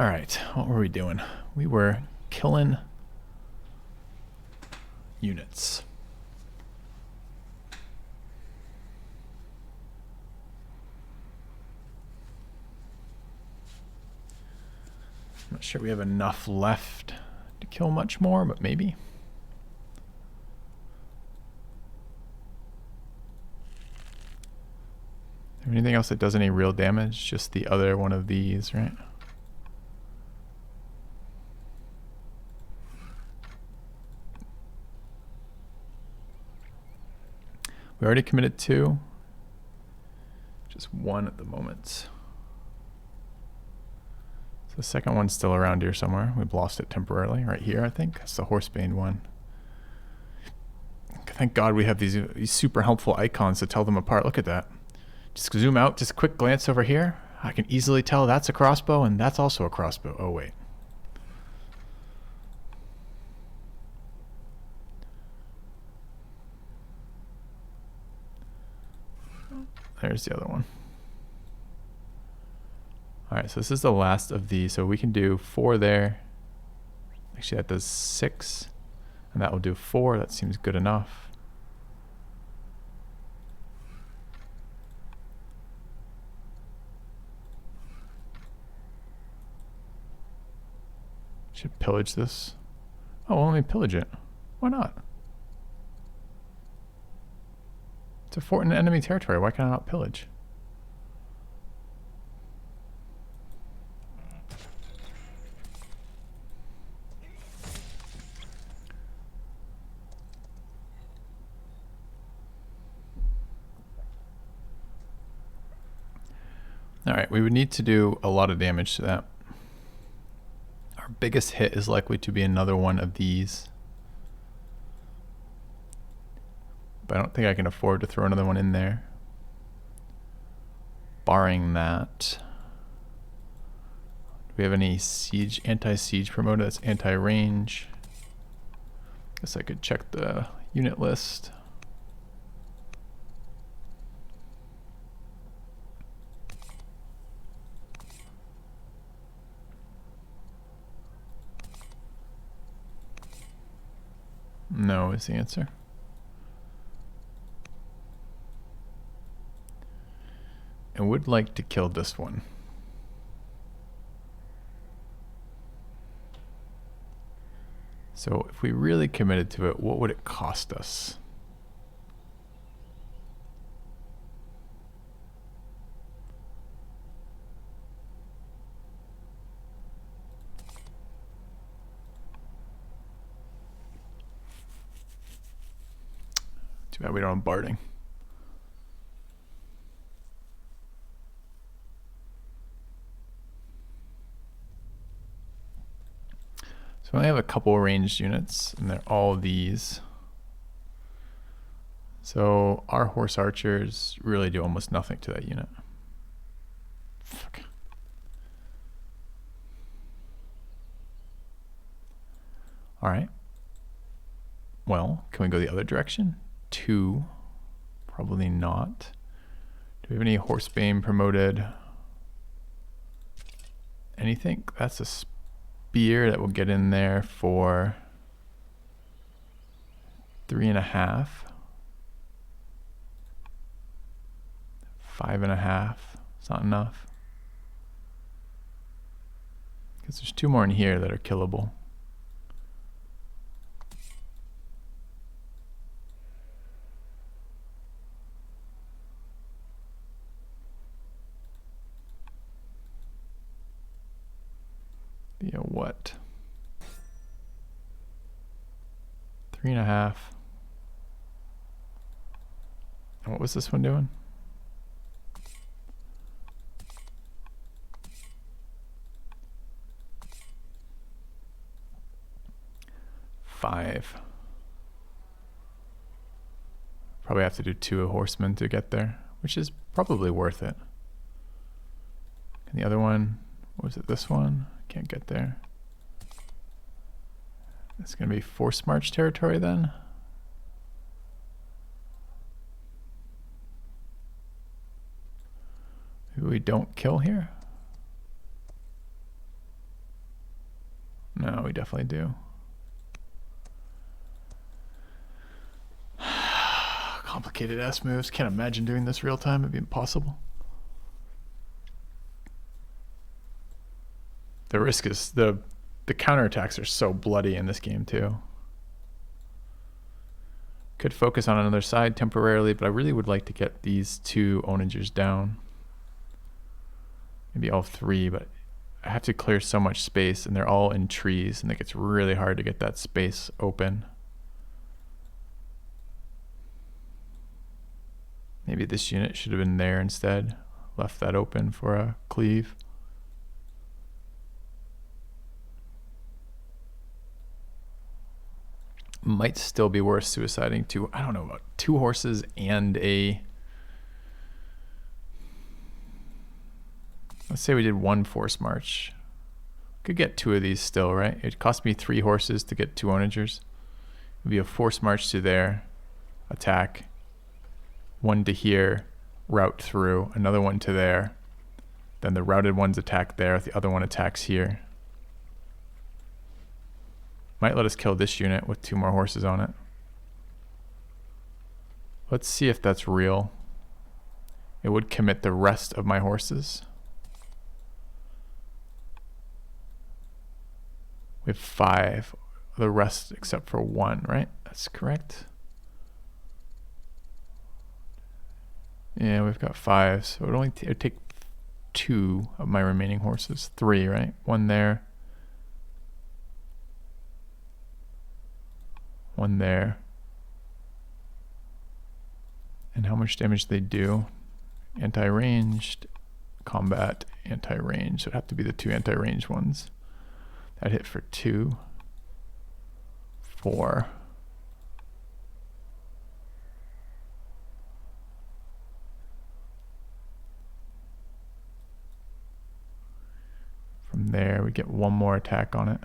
Alright, what were we doing? We were killing units. I'm not sure we have enough left to kill much more, but maybe. Anything else that does any real damage? Just the other one of these, right? We already committed 2. Just 1 at the moment. So the second one's still around here somewhere. We've lost it temporarily. Right here, I think. That's the Horsebane one. Thank God we have these super helpful icons to tell them apart. Look at that. Just zoom out, just a quick glance over here. I can easily tell that's a crossbow and that's also a crossbow. Oh, wait. There's the other one. Alright, so this is the last of these. So we can do 4 there. Actually, that does 6. And that will do 4. That seems good enough. Should pillage this. Oh, well, let me pillage it. Why not? It's a fort in enemy territory. Why can I not pillage? Alright, we would need to do a lot of damage to that. Our biggest hit is likely to be another one of these. But I don't think I can afford to throw another one in there. Barring that. Do we have any siege, anti-siege promoted? That's anti-range. Guess I could check the unit list. No is the answer. I would like to kill this one. So if we really committed to it, what would it cost us? Too bad we don't have barding. So I only have a couple ranged units, and they're all these. So our horse archers really do almost nothing to that unit. Fuck. Alright. Well, can we go the other direction? 2. Probably not. Do we have any Horsebane promoted? Anything? That's a spear that will get in there for 3.5. 5.5. It's not enough. Because there's 2 more in here that are killable. Yeah, what? 3.5. And what was this one doing? Five. Probably have to do 2 horsemen to get there, which is probably worth it. And the other one, what was it? This one? Can't get there. It's going to be forced march territory then. Maybe we don't kill here. No, we definitely do. Complicated ass moves. Can't imagine doing this real time. It'd be impossible. The risk is the counterattacks are so bloody in this game too. Could focus on another side temporarily, but I really would like to get these two onagers down. Maybe all three, but I have to clear so much space, and they're all in trees, and it gets really hard to get that space open. Maybe this unit should have been there instead. Left that open for a cleave. Might still be worth suiciding to, I don't know, about 2 horses and a... Let's say we did 1 force march. Could get 2 of these still, right? It cost me 3 horses to get 2 onagers. It would be a force march to there, attack, 1 to here, route through, another 1 to there. Then the routed ones attack there, the other one attacks here. Might let us kill this unit with 2 more horses on it. Let's see if that's real. It would commit the rest of my horses. We have 5. The rest except for 1, right? That's correct. Yeah, we've got 5. So it would take 2 of my remaining horses. 3, right? 1 there. 1 there. And how much damage they do? Anti-ranged, combat, anti-range. So it'd have to be the 2 anti-range ones. That hit for 2, 4. From there, we get 1 more attack on it.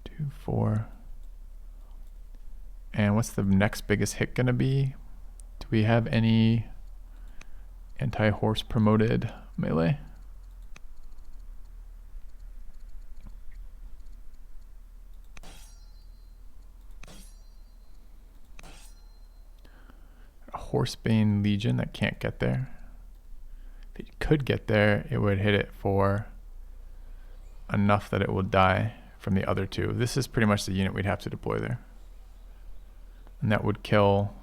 2, 4. And what's the next biggest hit gonna be? Do we have any anti-horse promoted melee? A Horsebane Legion that can't get there. If it could get there, it would hit it for enough that it will die from the other 2. This is pretty much the unit we'd have to deploy there. And that would kill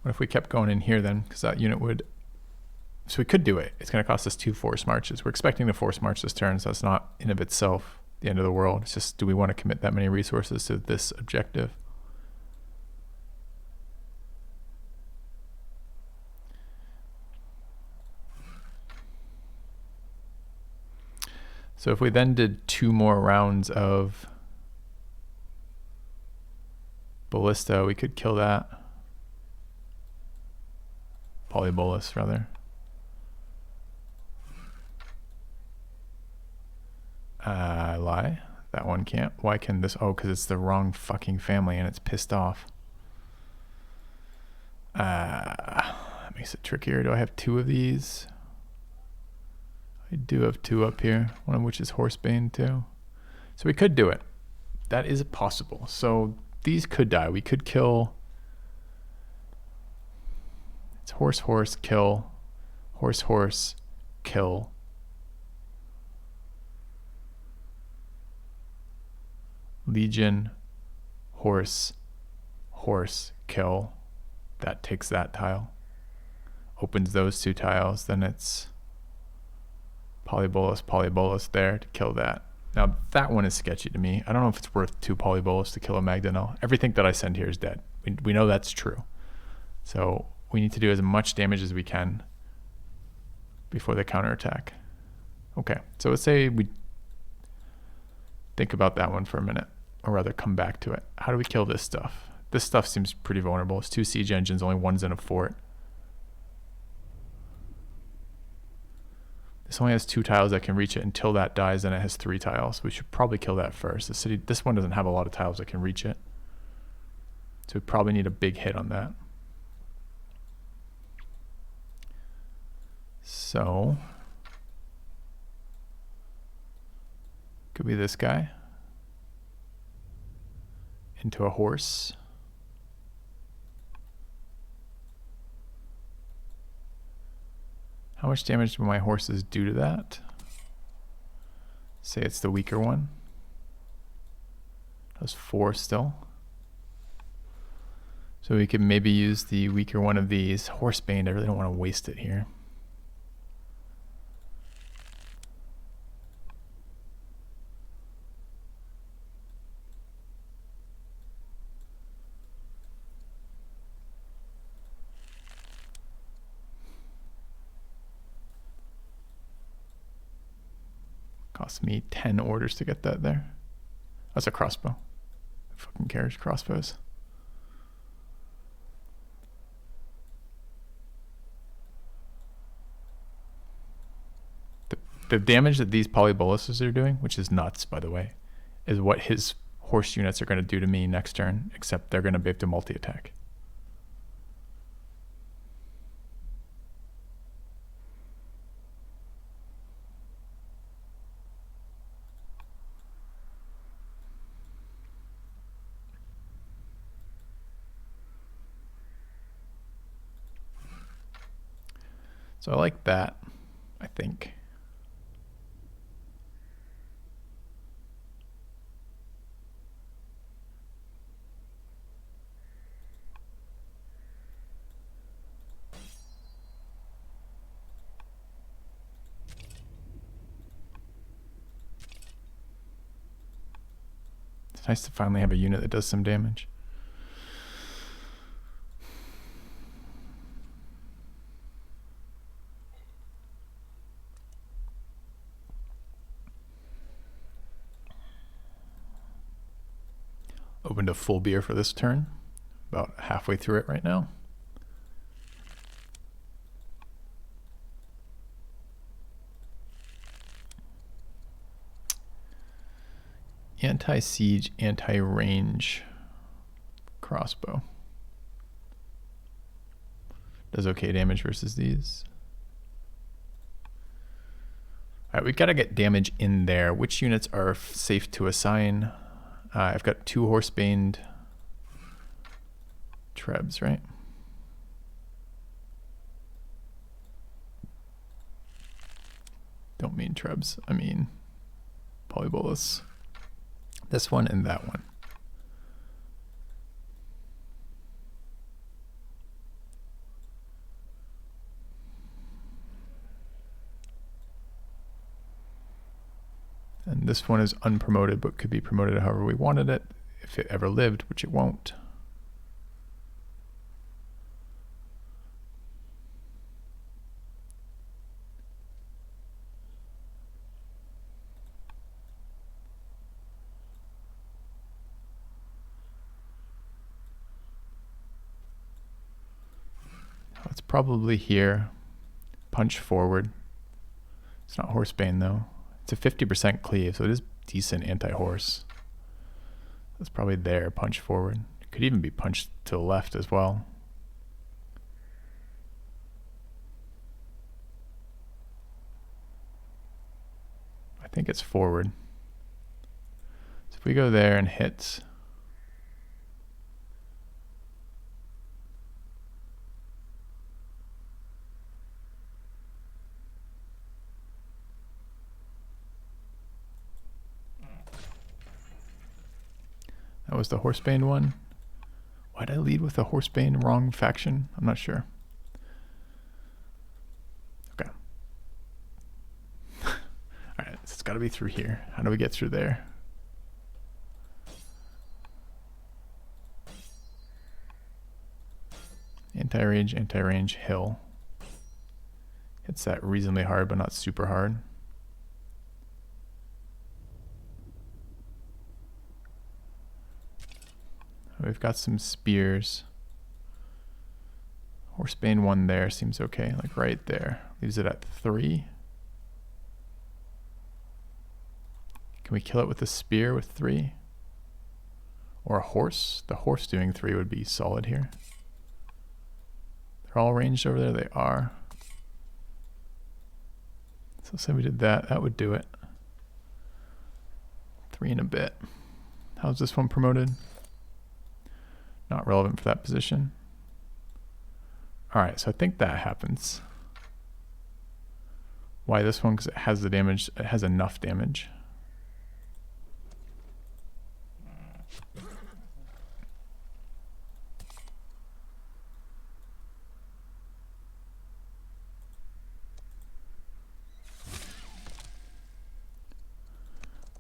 what if we kept going in here then? Because that unit would... So we could do it. It's going to cost us 2 force marches. We're expecting to force march this turn, so that's not in of itself the end of the world. It's just, do we want to commit that many resources to this objective? So if we then did 2 more rounds of ballista, we could kill that. Polybolus, rather. I lie. That one can't. Why can this? Oh, because it's the wrong fucking family and it's pissed off. That makes it trickier. Do I have 2 of these? I do have 2 up here, one of which is Horsebane too. So we could do it. That is possible. So these could die. We could kill... It's horse, horse, kill. Horse, horse, kill. Legion, horse, horse, kill. That takes that tile. Opens those 2 tiles. Then it's Polybolus, Polybolus there to kill that. Now that one is sketchy to me. I don't know if it's worth 2 Polybolus to kill a Magdanel. Everything that I send here is dead. We know that's true. So we need to do as much damage as we can before the counterattack. Okay, so let's say we think about that one for a minute, or rather come back to it. How do we kill this stuff? This stuff seems pretty vulnerable. It's 2 siege engines, only 1's in a fort. This only has 2 tiles that can reach it until that dies, and it has 3 tiles. We should probably kill that first. The city, this one doesn't have a lot of tiles that can reach it. So we probably need a big hit on that. So could be this guy into a horse. How much damage do my horses do to that? Say it's the weaker one. Does 4 still. So we could maybe use the weaker one of these. Horsebane, I really don't want to waste it here. Cost me 10 orders to get that there. That's a crossbow. Who fucking cares, crossbows? The damage that these polyboluses are doing, which is nuts, by the way, is what his horse units are going to do to me next turn, except they're going to be able to multi-attack. So I like that, I think. It's nice to finally have a unit that does some damage. Opened a full beer for this turn. About halfway through it right now. Anti-siege, anti-range crossbow. Does okay damage versus these. All right, we've got to get damage in there. Which units are safe to assign? I've got 2 horsebaned trebs, right? Don't mean trebs, I mean polybolus. This one and that one. And this one is unpromoted, but could be promoted however we wanted it, if it ever lived, which it won't. It's probably here. Punch forward. It's not horsebane though. It's a 50% cleave, so it is decent anti-horse. That's probably there, punch forward. It could even be punched to the left as well. I think it's forward. So if we go there and hit, that was the horsebane one. Why did I lead with the horsebane wrong faction? I'm not sure. Okay. All right, so it's got to be through here. How do we get through there? Anti-range, hill. Hits that reasonably hard, but not super hard. We've got some spears. Horsebane one there seems okay, like right there. Leaves it at 3. Can we kill it with a spear with 3? Or a horse? The horse doing 3 would be solid here. They're all ranged over there. They are. So say we did that. That would do it. 3 and a bit. How's this one promoted? Not relevant for that position. Alright, so I think that happens. Why this one? Because it has the damage. It has enough damage.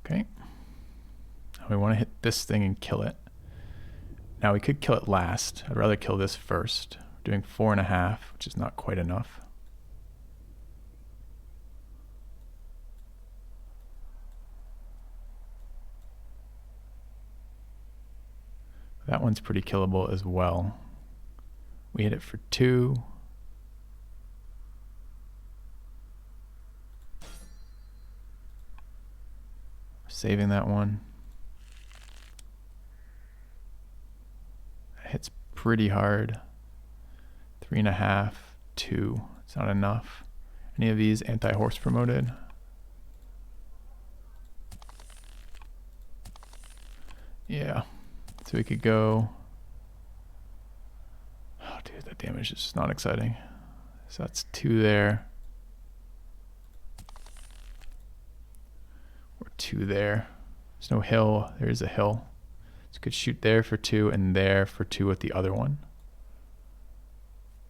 Okay. We want to hit this thing and kill it. Now we could kill it last. I'd rather kill this first. We're doing 4.5, which is not quite enough. That one's pretty killable as well. We hit it for 2. Saving that one. That hits pretty hard. 3.5, 2. It's not enough. Any of these anti-horse promoted? Yeah. So we could go. Oh, dude, that damage is just not exciting. So that's 2 there. Or 2 there. There's no hill. There is a hill. So we could shoot there for 2 and there for 2 with the other one.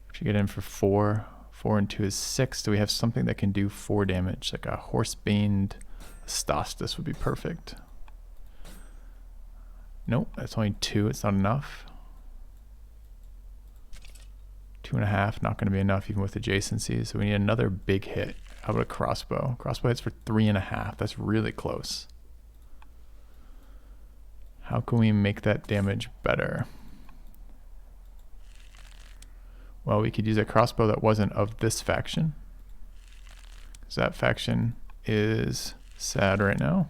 We should get in for 4. 4 and 2 is 6. Do we have something that can do 4 damage? Like a horse-baned Astastus would be perfect. Nope, that's only 2. It's not enough. 2.5, not going to be enough even with adjacencies. So we need another big hit. How about a crossbow? Crossbow hits for 3.5. That's really close. How can we make that damage better? Well, we could use a crossbow that wasn't of this faction. Because that faction is sad right now.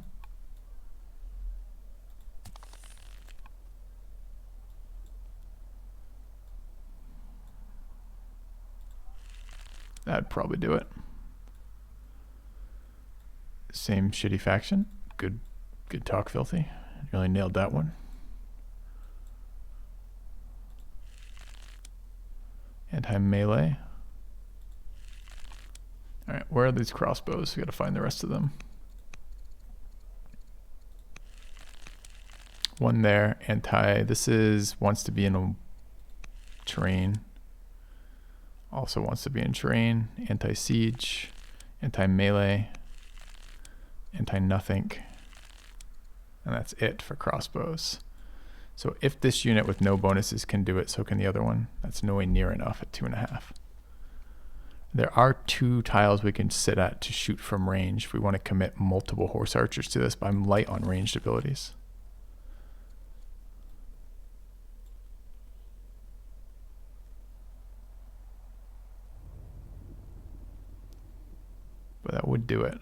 That'd probably do it. Same shitty faction. Good talk, Filthy. You really nailed that one. Anti-melee. Alright, where are these crossbows? We gotta find the rest of them. One there. This wants to be in a terrain. Also wants to be in terrain, anti-siege, anti-melee, anti-nothing, and that's it for crossbows. So if this unit with no bonuses can do it, so can the other one. That's nowhere near enough at 2.5. There are 2 tiles we can sit at to shoot from range if we want to commit multiple horse archers to this, but I'm light on ranged abilities. But that would do it.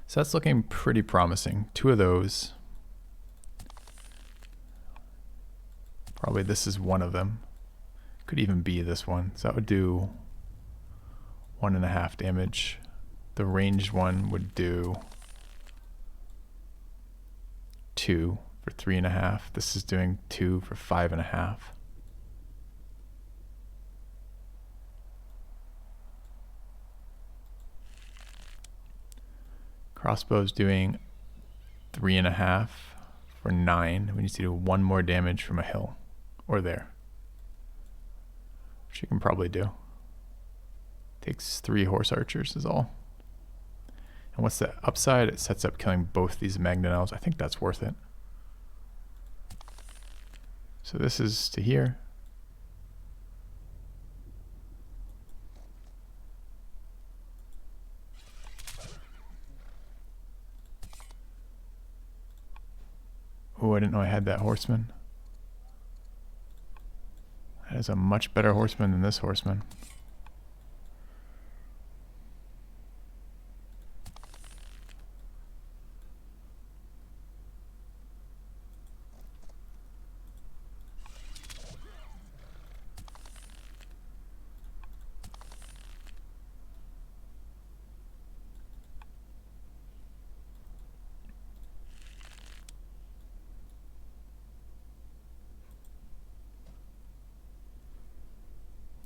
So that's looking pretty promising. 2 of those. Probably this is one of them. Could even be this one. So that would do 1.5 damage. The ranged one would do 2 for 3.5. This is doing 2 for 5.5. Crossbow's doing 3.5 for 9. We need to do 1 more damage from a hill or there, which you can probably do. Takes 3 horse archers is all. And what's the upside? It sets up killing both these mangonels. I think that's worth it. So this is to here. Oh, I didn't know I had that horseman. That is a much better horseman than this horseman.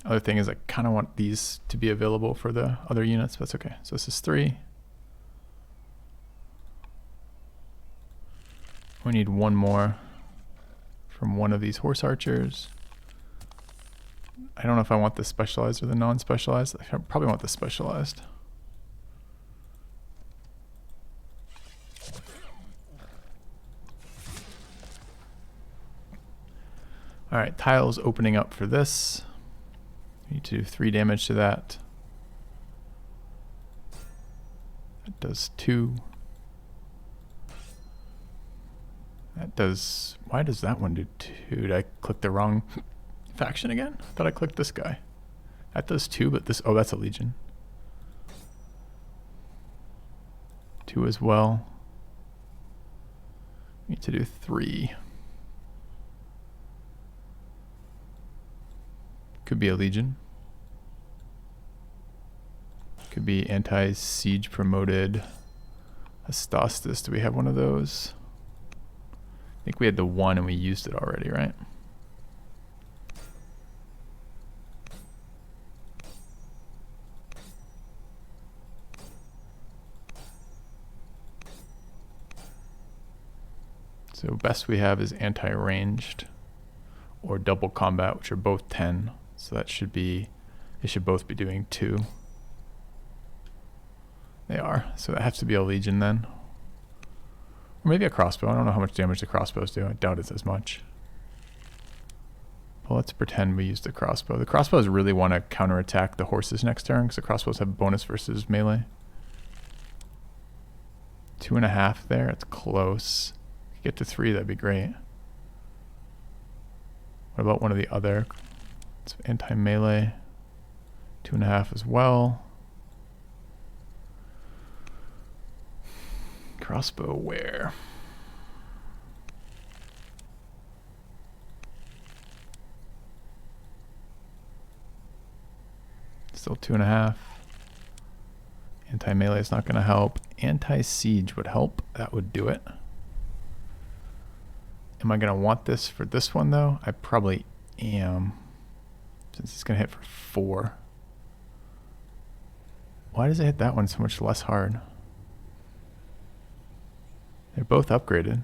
Other thing is I kind of want these to be available for the other units, but that's okay. So this is 3. We need 1 more from one of these horse archers. I don't know if I want the specialized or the non-specialized. I probably want the specialized. All right, tiles opening up for this. Need to do 3 damage to that. That does 2. That does, why does that one do 2? Did I click the wrong faction again? I thought I clicked this guy. That does 2, but this, oh, that's a legion. 2 as well. Need to do 3. Could be a legion. Could be anti-siege promoted. Astastus, do we have one of those? I think we had the 1 and we used it already, right? So best we have is anti-ranged or double combat, which are both 10. So that should be, they should both be doing 2. They are, so that has to be a legion then. Or maybe a crossbow. I don't know how much damage the crossbows do. I doubt it's as much. Well, let's pretend we use the crossbow. The crossbows really want to counterattack the horses next turn because the crossbows have bonus versus melee. 2.5 there, it's close. If you get to 3, that'd be great. What about one of the other? It's anti-melee. 2.5 as well. Crossbow where? Still 2.5. Anti-melee is not going to help. Anti-siege would help. That would do it. Am I going to want this for this one though? I probably am. Since it's going to hit for 4. Why does it hit that one so much less hard? They're both upgraded.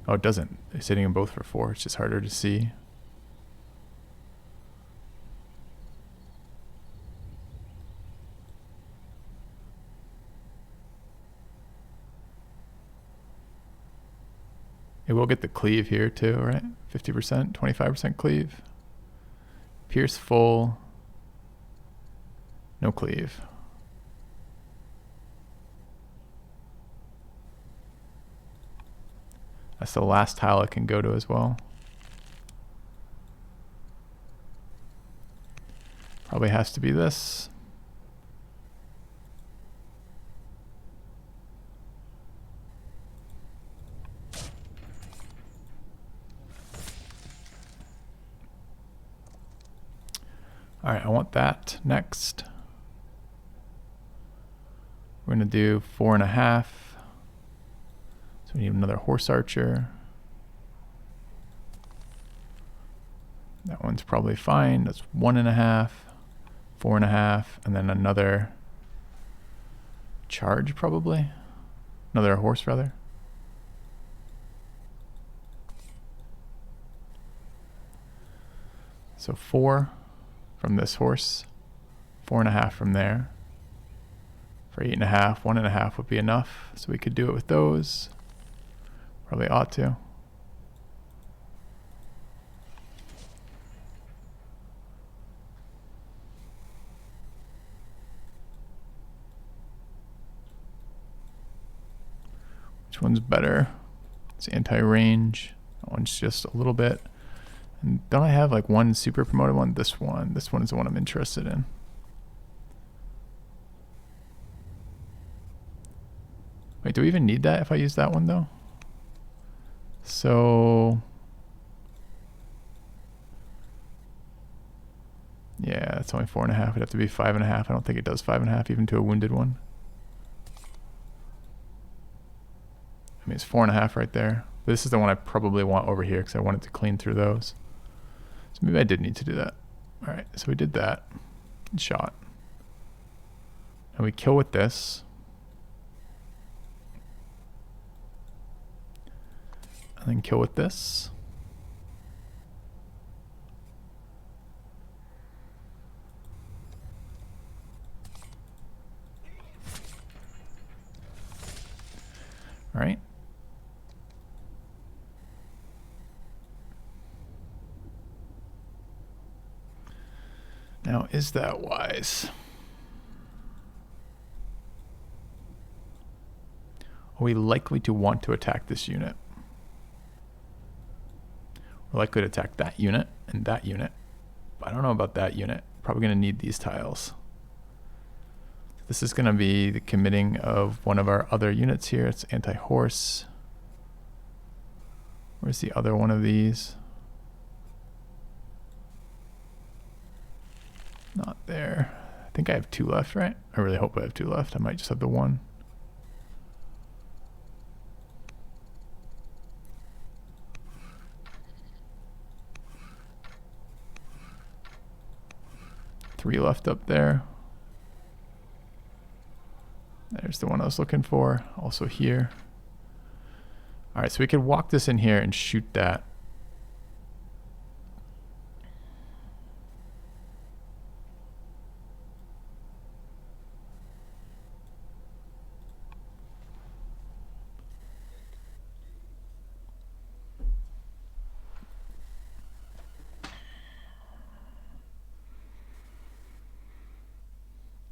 Oh, it doesn't. It's hitting them both for 4. It's just harder to see. It will get the cleave here too, right? 50%, 25% cleave. Pierce full. No cleave. That's the last tile it can go to as well. Probably has to be this. All right, I want that next. We're gonna do 4.5. So we need another horse archer. That one's probably fine. That's 1.5, 4.5, and then another charge probably. Another horse rather. So 4 from this horse, 4.5 from there. For 8.5, 1.5 would be enough. So we could do it with those. Probably ought to. Which one's better? It's anti-range. That one's just a little bit. And don't I have like one super promoted one? This one. This one is the one I'm interested in. Wait, do we even need that if I use that one though? So yeah, it's only 4.5. It'd have to be 5.5. I don't think it does 5.5 even to a wounded one. I mean, it's 4.5 right there. This is the one I probably want over here because I wanted to clean through those. So maybe I did need to do that. All right, so we did that. Shot. And we kill with this. And then kill with this. All right. Now, is that wise? Are we likely to want to attack this unit? We're likely to attack that unit and that unit. But I don't know about that unit. Probably going to need these tiles. This is going to be the committing of one of our other units here. It's anti-horse. Where's the other one of these? Not there. I think I have 2 left, right? I really hope I have 2 left. I might just have the 1. Three left up there. There's the one I was looking for. Also here. All right, so we could walk this in here and shoot that.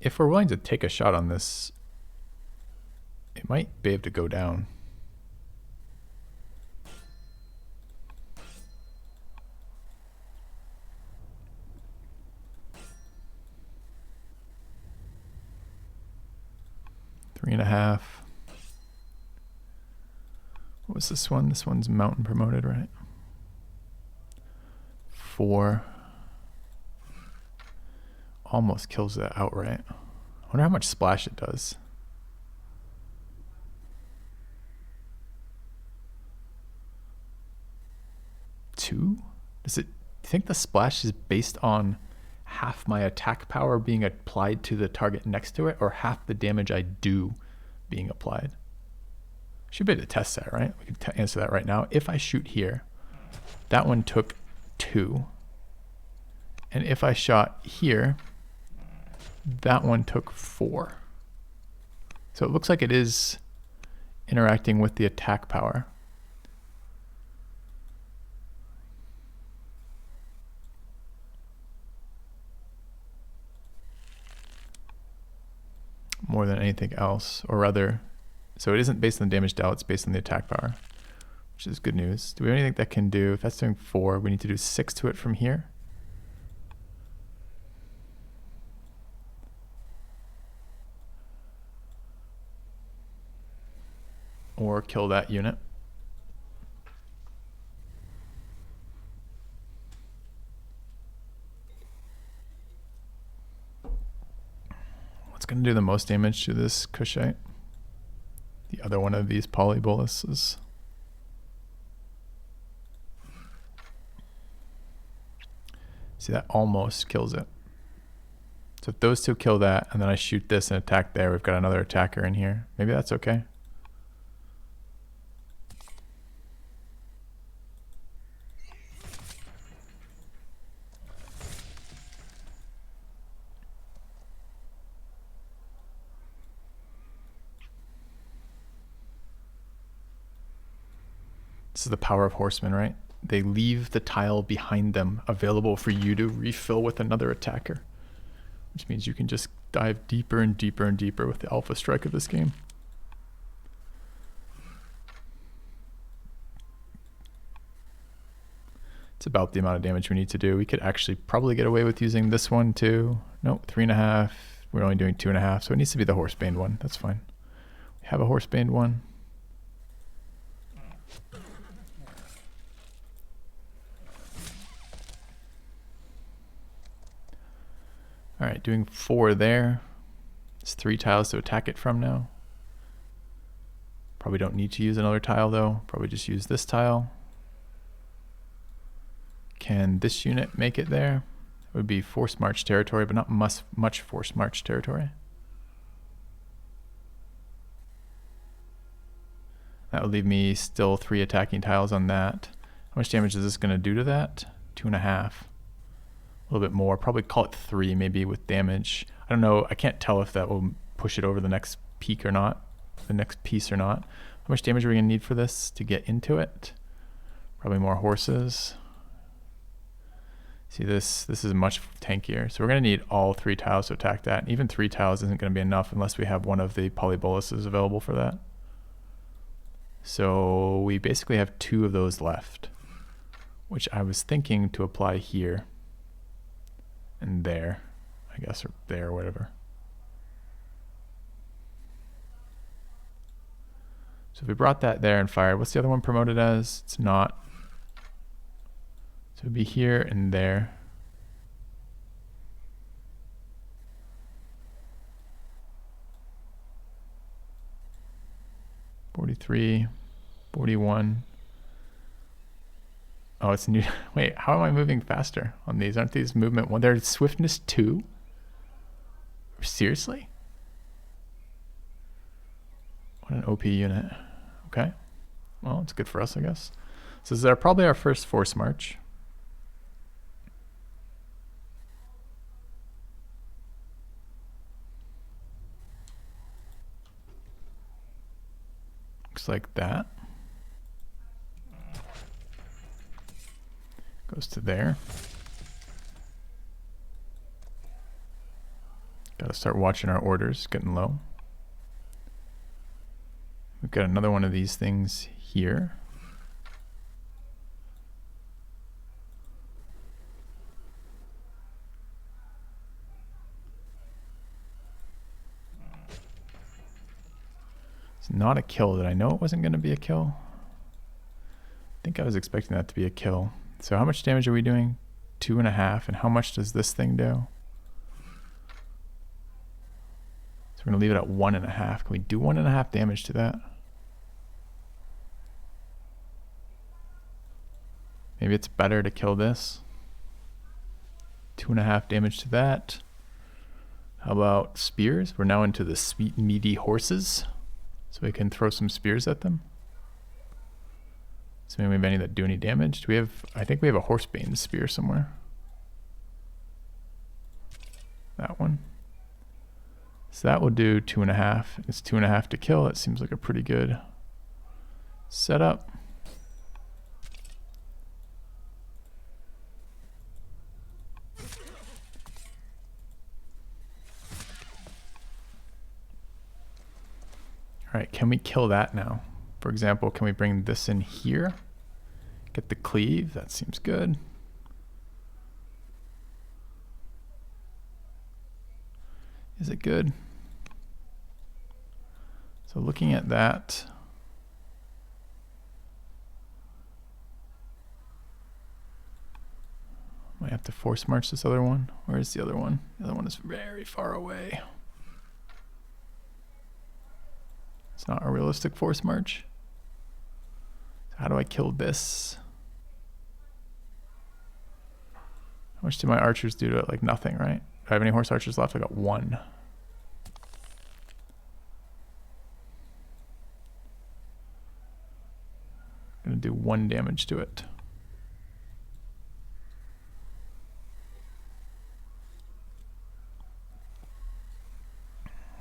If we're willing to take a shot on this, it might be able to go down. Three and a half. What was this one? This one's mountain promoted, right? 4. Almost kills that outright. I wonder how much splash it does. 2? Does it? Do you think the splash is based on half my attack power being applied to the target next to it, or half the damage I do being applied? Should be able to test that, right? We can answer that right now. If I shoot here, that one took 2. And if I shot here, that one took 4. So it looks like it is interacting with the attack power. More than anything else, or rather, so it isn't based on the damage dealt, it's based on the attack power, which is good news. Do we have anything that can do, if that's doing 4, we need to do 6 to it from here. Or kill that unit. What's going to do the most damage to this Cushite? The other one of these polyboluses. See, that almost kills it. So if those two kill that, and then I shoot this and attack there, we've got another attacker in here. Maybe that's okay. This is the power of horsemen, right? They leave the tile behind them available for you to refill with another attacker, which means you can just dive deeper and deeper and deeper with the alpha strike of this game. It's about the amount of damage we need to do. We could actually probably get away with using this one too. Nope, 3.5. We're only doing 2.5, so it needs to be the horsebaned one. That's fine. We have a horsebaned one. All right, doing 4 there. It's 3 tiles to attack it from now. Probably don't need to use another tile though. Probably just use this tile. Can this unit make it there? It would be forced march territory, but not much forced march territory. That would leave me still 3 attacking tiles on that. How much damage is this going to do to that? 2.5. A little bit more. Probably call it 3 maybe with damage. I don't know. I can't tell if that will push it over the next peak or not. The next piece or not. How much damage are we going to need for this to get into it? Probably more horses. See, this is much tankier. So we're going to need all 3 tiles to attack that. And even 3 tiles isn't going to be enough unless we have one of the polyboluses available for that. So we basically have 2 of those left, which I was thinking to apply here and there, I guess, or there, or whatever. So if we brought that there and fired, what's the other one promoted as? It's not. So it'd be here and there. $43, $41. Oh, it's new. Wait, how am I moving faster on these? Aren't these movement one? They're swiftness 2? Seriously? What an OP unit. Okay. Well, it's good for us, I guess. So this is probably our first force march. Looks like that. Goes to there. Got to start watching our orders, getting low. We've got another one of these things here. It's not a kill. Did I know it wasn't going to be a kill? I think I was expecting that to be a kill. So how much damage are we doing? 2.5. And how much does this thing do? So we're going to leave it at 1.5. Can we do 1.5 damage to that? Maybe it's better to kill this. 2.5 damage to that. How about spears? We're now into the sweet meaty horses. So we can throw some spears at them. So maybe we have any that do any damage. Do we have, I think we have a horsebane spear somewhere. That one. So that will do 2.5. It's 2.5 to kill. It seems like a pretty good setup. All right, can we kill that now? For example, can we bring this in here? Get the cleave, that seems good. Is it good? So looking at that, might have to force march this other one. Where is the other one? The other one is very far away. It's not a realistic force march. So how do I kill this? How much do my archers do to it? Like nothing, right? Do I have any horse archers left? I got 1. I'm gonna do 1 damage to it.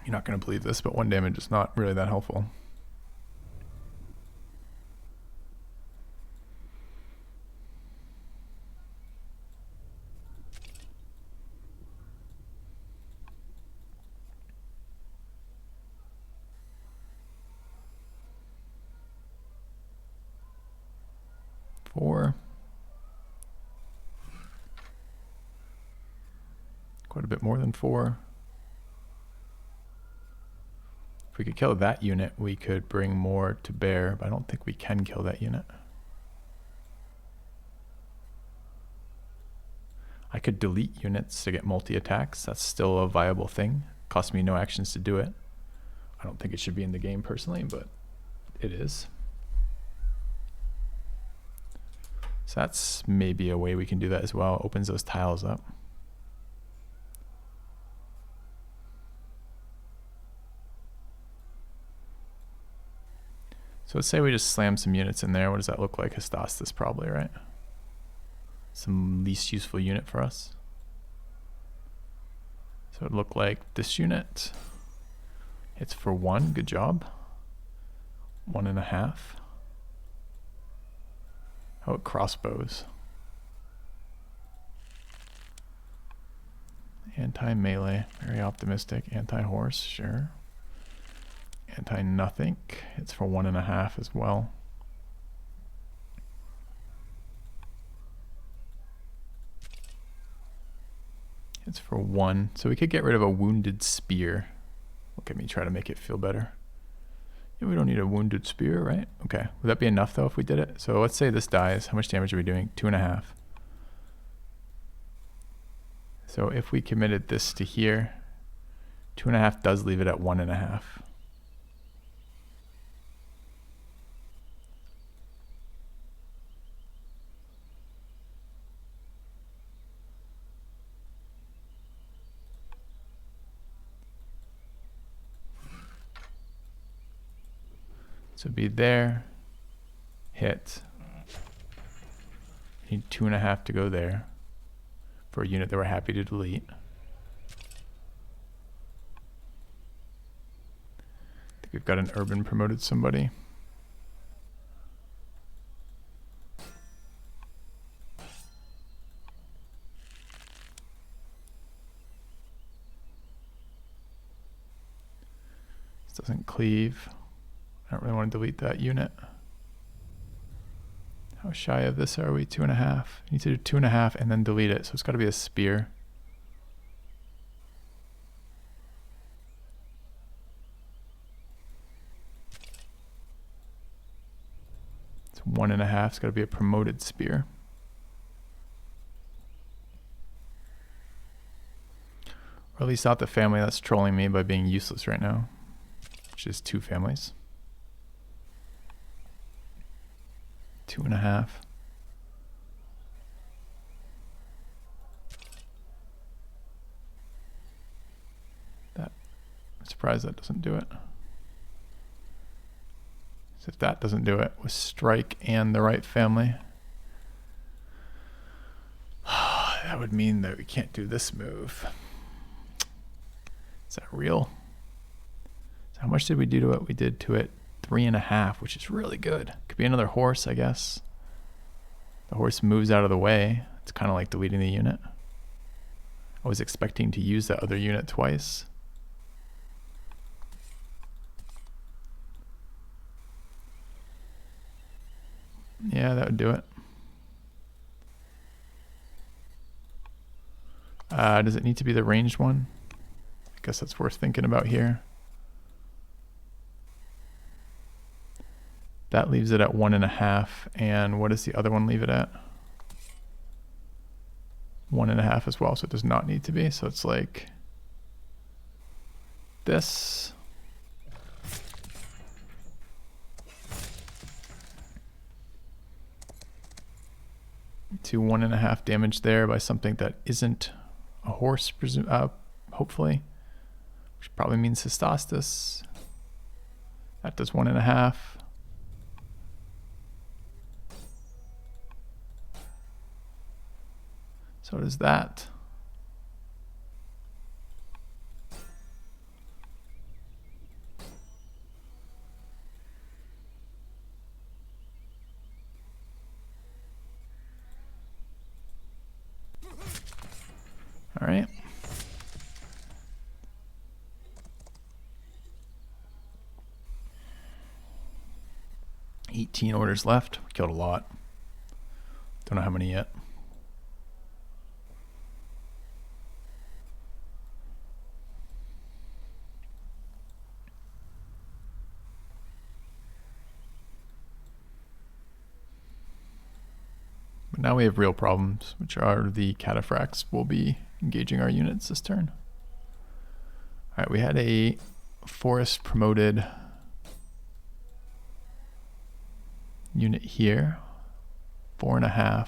You're not going to believe this, but 1 damage is not really that helpful. Four. quite a bit more than 4. If we could kill that unit, we could bring more to bear, but I don't think we can kill that unit. I could delete units to get multi-attacks. That's still a viable thing. Costs me no actions to do it. I don't think it should be in the game personally, but it is. So that's maybe a way we can do that as well. Opens those tiles up. So let's say we just slam some units in there. What does that look like? Hystastis probably, right? Some least useful unit for us. So it looked like this unit. Hits for 1, good job. 1.5. How about crossbows? Anti-melee, very optimistic. Anti-horse, sure. Anti-nothing, it's for 1.5 as well. It's for 1, so we could get rid of a wounded spear. Look at me try to make it feel better. Yeah, we don't need a wounded spear, right? Okay, would that be enough though if we did it? So let's say this dies. How much damage are we doing? 2.5. So if we committed this to here, 2.5 does leave it at 1.5. So be there, hit. Need 2.5 to go there for a unit that we're happy to delete. I think we've got an urban promoted somebody. This doesn't cleave. I don't really want to delete that unit. How shy of this are we? 2.5. You need to do 2.5 and then delete it. So it's got to be a spear. It's 1.5. It's got to be a promoted spear. Or at least not the family that's trolling me by being useless right now, which is 2 families. 2.5. I'm surprised that doesn't do it. So if that doesn't do it with strike and the right family, that would mean that we can't do this move. Is that real? So how much did we do to it? We did to it 3.5, which is really good. Could be another horse, I guess. The horse moves out of the way. It's kind of like deleting the unit. I was expecting to use that other unit twice. Yeah, that would do it. Does it need to be the ranged one? I guess that's worth thinking about here. That leaves it at 1.5. And what does the other one leave it at? 1.5 as well, so it does not need to be. So it's like this. To 1.5 damage there by something that isn't a horse, hopefully, which probably means Hystastis. That does 1.5. So does that. All right. $18 orders left. We killed a lot. Don't know how many yet. now we have real problems, which are the cataphracts will be engaging our units this turn. All right, we had a forest promoted unit here, 4.5,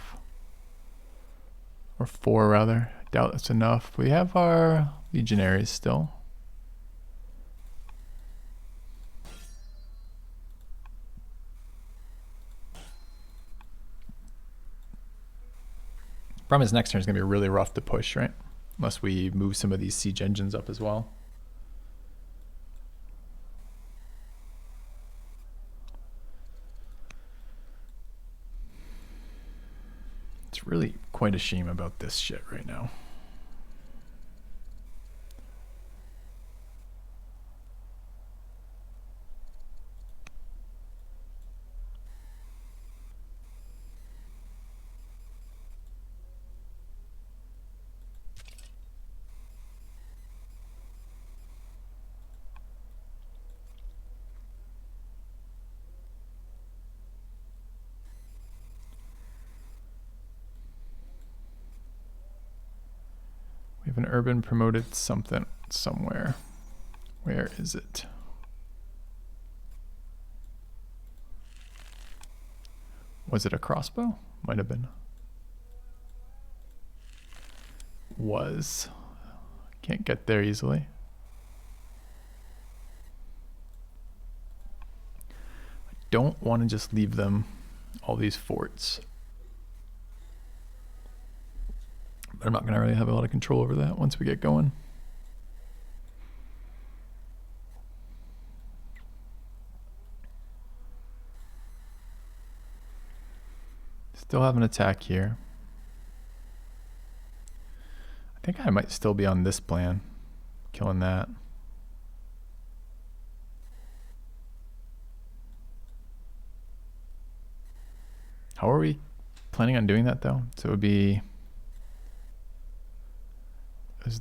or 4 rather. I doubt that's enough. We have our legionaries still. Problem is next turn is going to be really rough to push, right? Unless we move some of these siege engines up as well. It's really quite a shame about this shit right now. We have an urban promoted something somewhere. Where is it? Was it a crossbow? Might have been. Was. Can't get there easily. I don't want to just leave them all these forts. But I'm not going to really have a lot of control over that once we get going. Still have an attack here. I think I might still be on this plan, killing that. How are we planning on doing that though? So it would be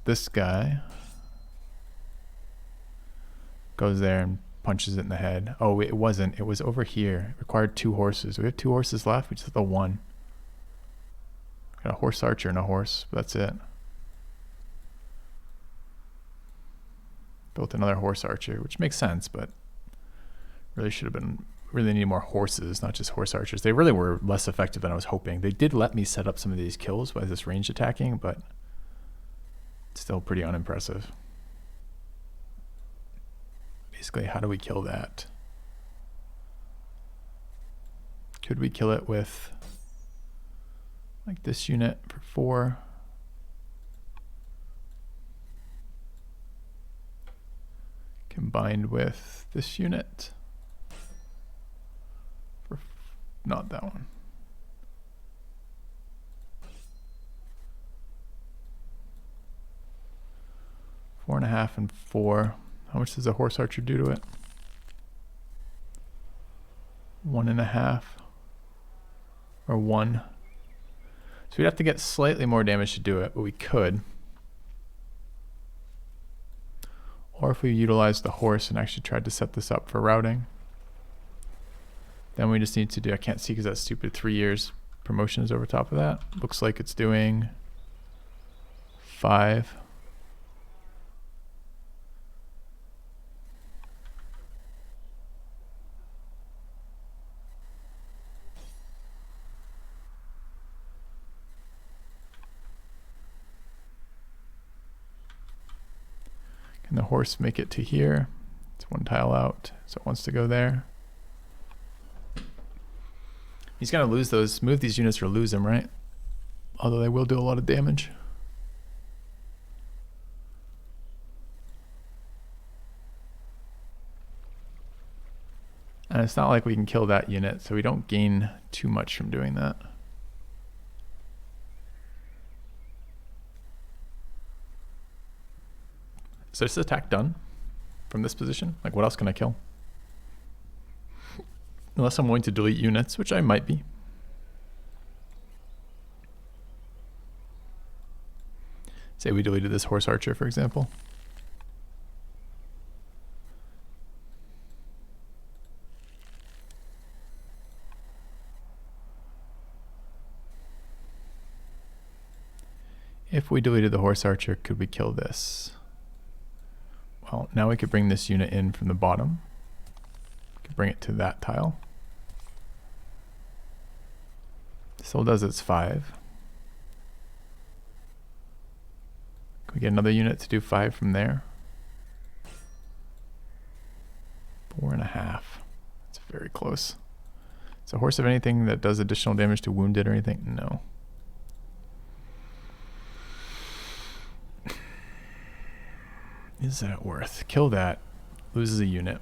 this guy goes there and punches it in the head. Oh, it wasn't. It was over here. It required 2 horses. We have 2 horses left. We just have the 1. Got a horse archer and a horse. But that's it. Built another horse archer, which makes sense, but really should have been. Really need more horses, not just horse archers. They really were less effective than I was hoping. They did let me set up some of these kills by this ranged attacking, but still pretty unimpressive. Basically, how do we kill that? Could we kill it with like this unit for 4? Combined with this unit for not that one. Four and a half and 4. How much does a horse archer do to it? 1.5 or 1. So we'd have to get slightly more damage to do it, but we could. Or if we utilized the horse and actually tried to set this up for routing, then we just need to do, I can't see because that stupid 3 years promotion is over top of that. Looks like it's doing 5. Can the horse make it to here? It's 1 tile out, so it wants to go there. He's gonna lose those, move these units or lose them, right? Although they will do a lot of damage. And it's not like we can kill that unit, so we don't gain too much from doing that. Is this attack done from this position? Like, what else can I kill? Unless I'm willing to delete units, which I might be. Say we deleted this horse archer, for example. If we deleted the horse archer, could we kill this? Well, now we could bring this unit in from the bottom. We could bring it to that tile. Still does its 5. Can we get another unit to do 5 from there? 4.5. That's very close. Is a horse of anything that does additional damage to wounded or anything? No. Is that worth? Kill that. Loses a unit.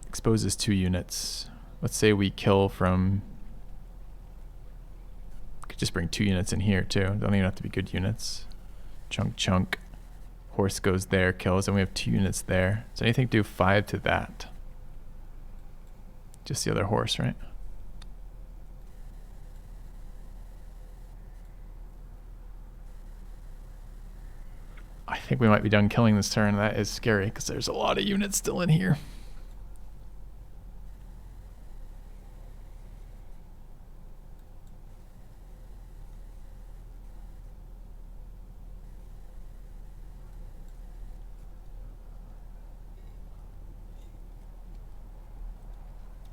Exposes 2 units. Let's say we kill from... Could just bring 2 units in here too. Don't even have to be good units. Chunk, chunk. Horse goes there, kills, and we have 2 units there. So anything do 5 to that. Just the other horse, right? I think we might be done killing this turn. That is scary because there's a lot of units still in here.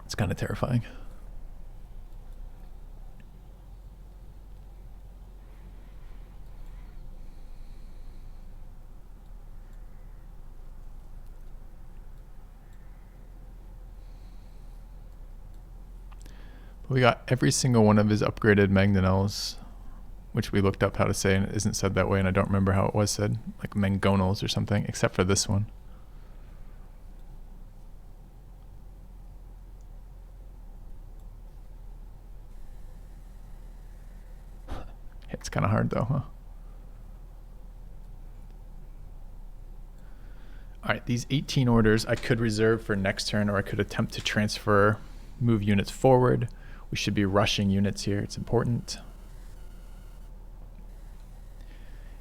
It's kind of terrifying. We got every single one of his upgraded mangonels, which we looked up how to say, and it isn't said that way, and I don't remember how it was said, like mangonels or something, except for this one. It's kind of hard though, huh? All right, these 18 orders I could reserve for next turn, or I could attempt to transfer, move units forward. We should be rushing units here. It's important.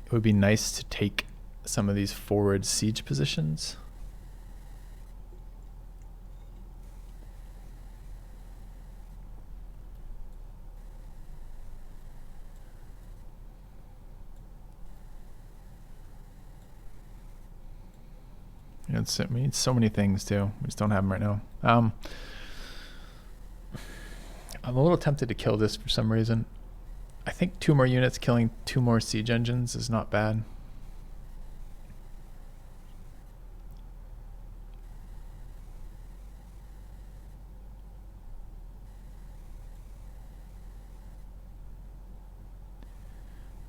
It would be nice to take some of these forward siege positions. You know, we need so many things too. We just don't have them right now. I'm a little tempted to kill this for some reason. I think 2 more units killing 2 more siege engines is not bad.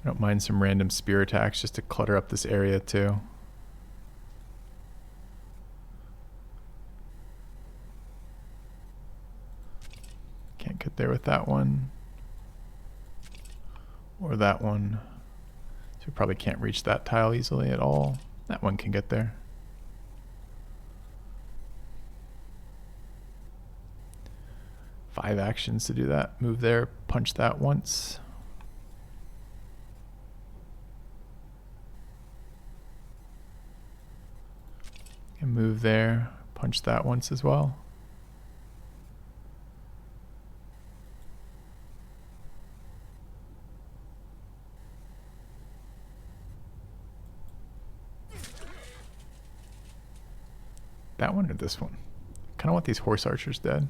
I don't mind some random spear attacks just to clutter up this area too. Can't get there with that one. Or that one. So we probably can't reach that tile easily at all. That one can get there. Five actions to do that. Move there, punch that once. And move there, punch that once as well. That one or this one? Kind of want these horse archers dead.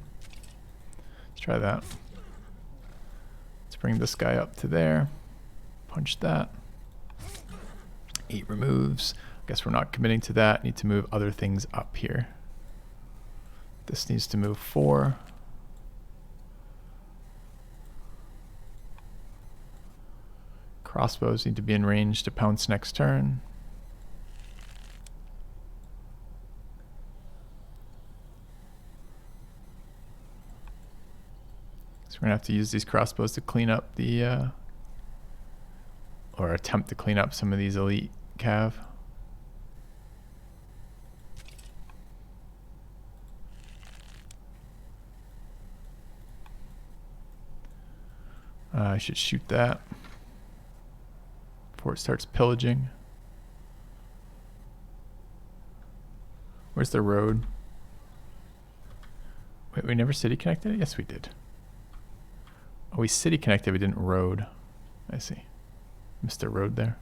Let's try that. Let's bring this guy up to there. Punch that. 8 removes. Guess we're not committing to that. Need to move other things up here. This needs to move 4. Crossbows need to be in range to pounce next turn. So we're gonna have to use these crossbows to clean up the, or attempt to clean up some of these elite cav. I should shoot that before it starts pillaging. Where's the road? Wait, we never city connected it? Yes, we did. Oh, we city connected, we didn't road. I see. Missed a road there.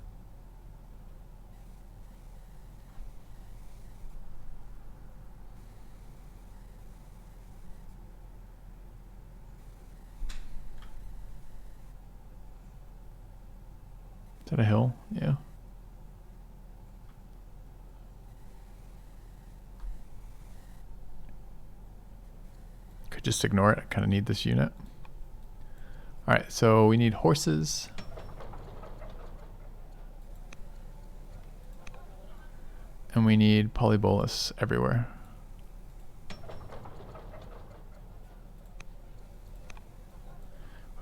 Is that a hill? Yeah. Could just ignore it. I kind of need this unit. All right, so we need horses. And we need polybolus everywhere.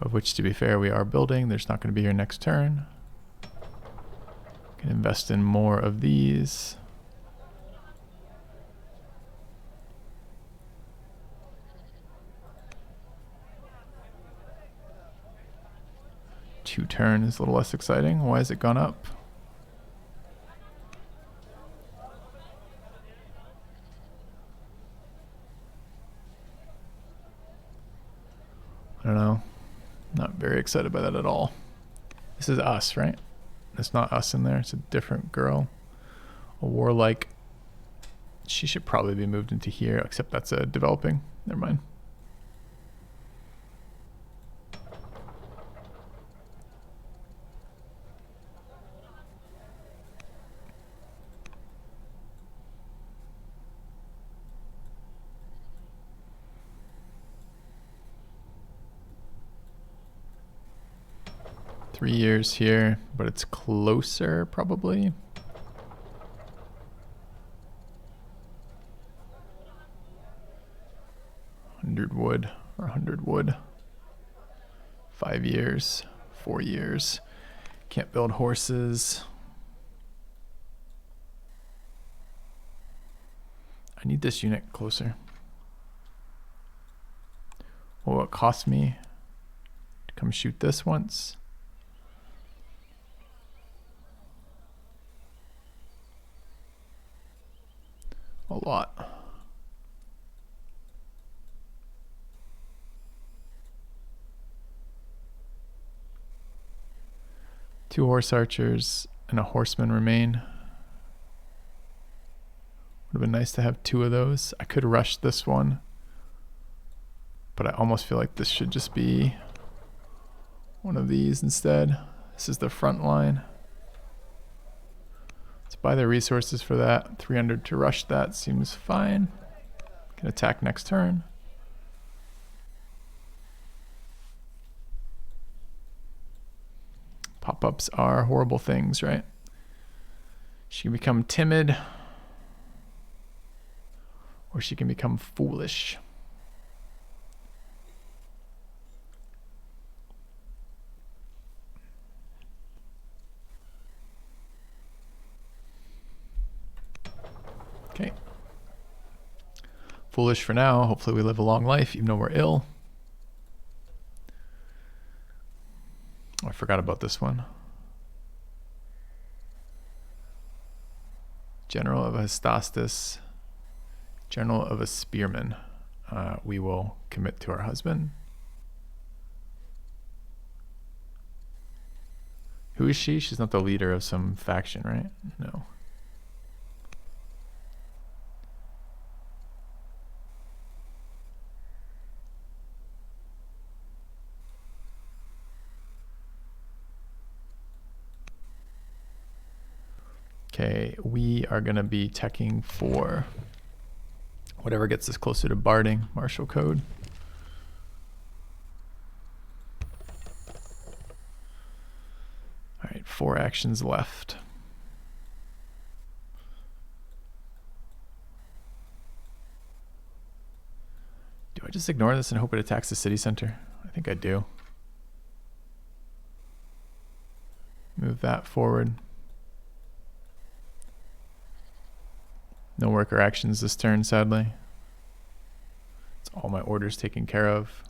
Of which, to be fair, we are building. There's not going to be here next turn. Can invest in more of these. Two turn is a little less exciting. Why has it gone up? I don't know. Not very excited by that at all. This is us, right? It's not us in there. It's a different girl. A warlike. She should probably be moved into here, except that's a developing. Never mind. Three years here, but it's closer probably. Wood or 100 wood. 5 years, 4 years. Can't build horses. I need this unit closer. What will it cost me to come shoot this once? A lot. Two horse archers and a horseman remain. Would have been nice to have two of those. I could rush this one, but I almost feel like this should just be one of these instead. This is the front line. Let's buy the resources for that. 300 to rush that seems fine. Can attack next turn. Pop-ups are horrible things, right? She can become timid, or she can become foolish. Okay. Foolish for now. Hopefully we live a long life, even though we're ill. I forgot about this one. General of a Hystastus, General of a Spearman. We will commit to our husband. Who is she? She's not the leader of some faction, right? No. Okay, we are going to be teching for whatever gets us closer to barding, martial code. All right, 4 actions left. Do I just ignore this and hope it attacks the city center? I think I do. Move that forward. No worker actions this turn, sadly. It's all my orders taken care of.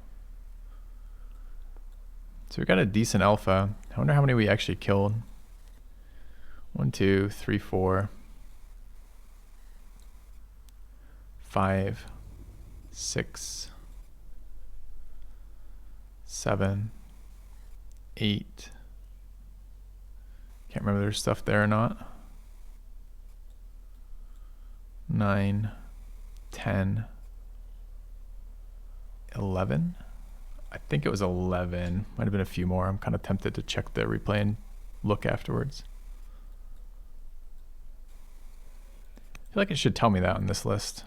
So we got a decent alpha. I wonder how many we actually killed. 1, 2, 3, 4, 5, 6, 7, 8, Can't remember if there's stuff there or not. 9, 10, 11. I think it was 11. Might have been a few more. I'm kind of tempted to check the replay and look afterwards. I feel like it should tell me that on this list.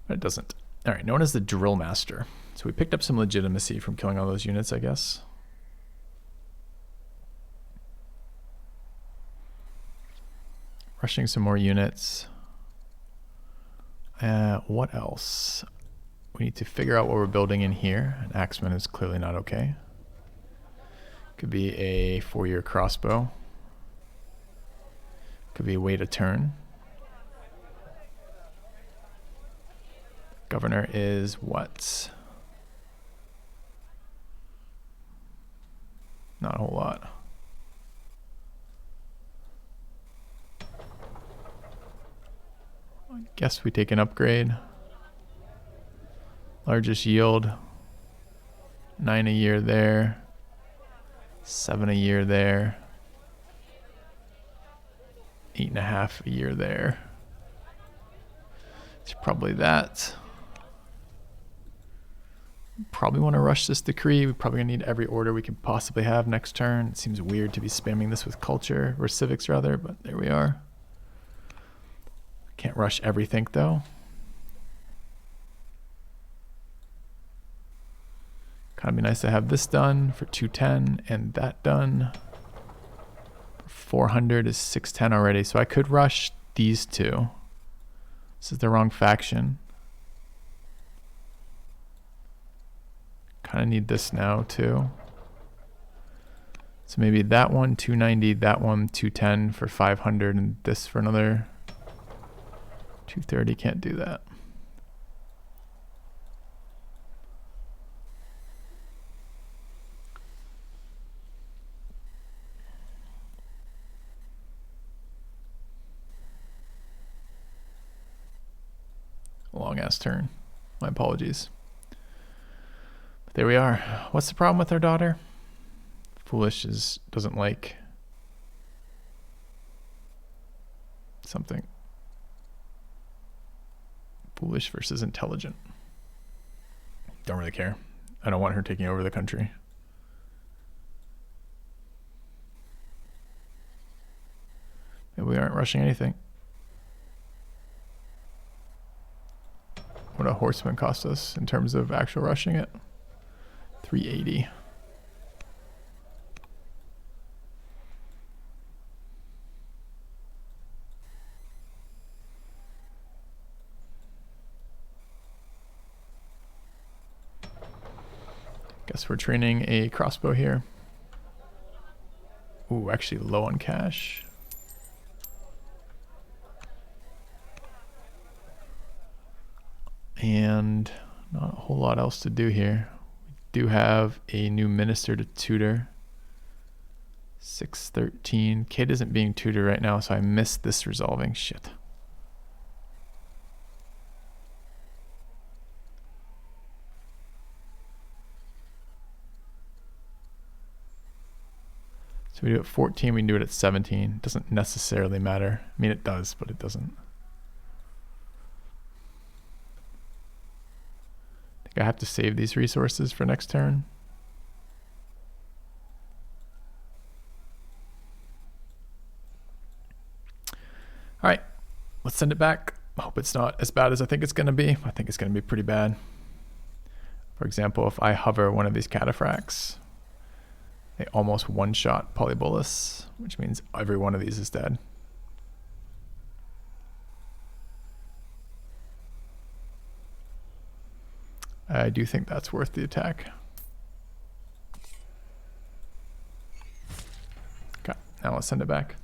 But it doesn't. All right, known as the Drill Master. So we picked up some legitimacy from killing all those units, I guess. Rushing some more units. What else? We need to figure out what we're building in here. An axeman is clearly not okay. Could be a 4-year crossbow. Could be a way to turn. Governor is what? Not a whole lot. I guess we take an upgrade. Largest yield. 9 a year there. 7 a year there. 8.5 a year there. It's probably that. Probably want to rush this decree. We're probably gonna need every order we can possibly have next turn. It seems weird to be spamming this with culture, or civics rather, but there we are. Can't rush everything though. Kind of be nice to have this done for 210 and that done. 400 is 610 already, so I could rush these two. This is the wrong faction. Kind of need this now too. So maybe that one 290, that one 210 for 500, and this for another 230. Can't do that. Long ass turn. My apologies. But there we are. What's the problem with our daughter? Foolish doesn't like something. Foolish versus intelligent. Don't really care. I don't want her taking over the country. Maybe we aren't rushing anything. What a horseman cost us in terms of actual rushing it. 380. Guess we're training a crossbow here. Ooh, actually low on cash. And not a whole lot else to do here. We do have a new minister to tutor. 613. Kid isn't being tutored right now, so I missed this resolving. Shit. So we do it at 14, we can do it at 17. It doesn't necessarily matter. I mean, it does, but it doesn't. I have to save these resources for next turn. All right, let's send it back. I hope it's not as bad as I think it's going to be. I think it's going to be pretty bad. For example, if I hover one of these cataphracts, they almost one-shot Polybolus, which means every one of these is dead. I do think that's worth the attack. Okay, now let's send it back.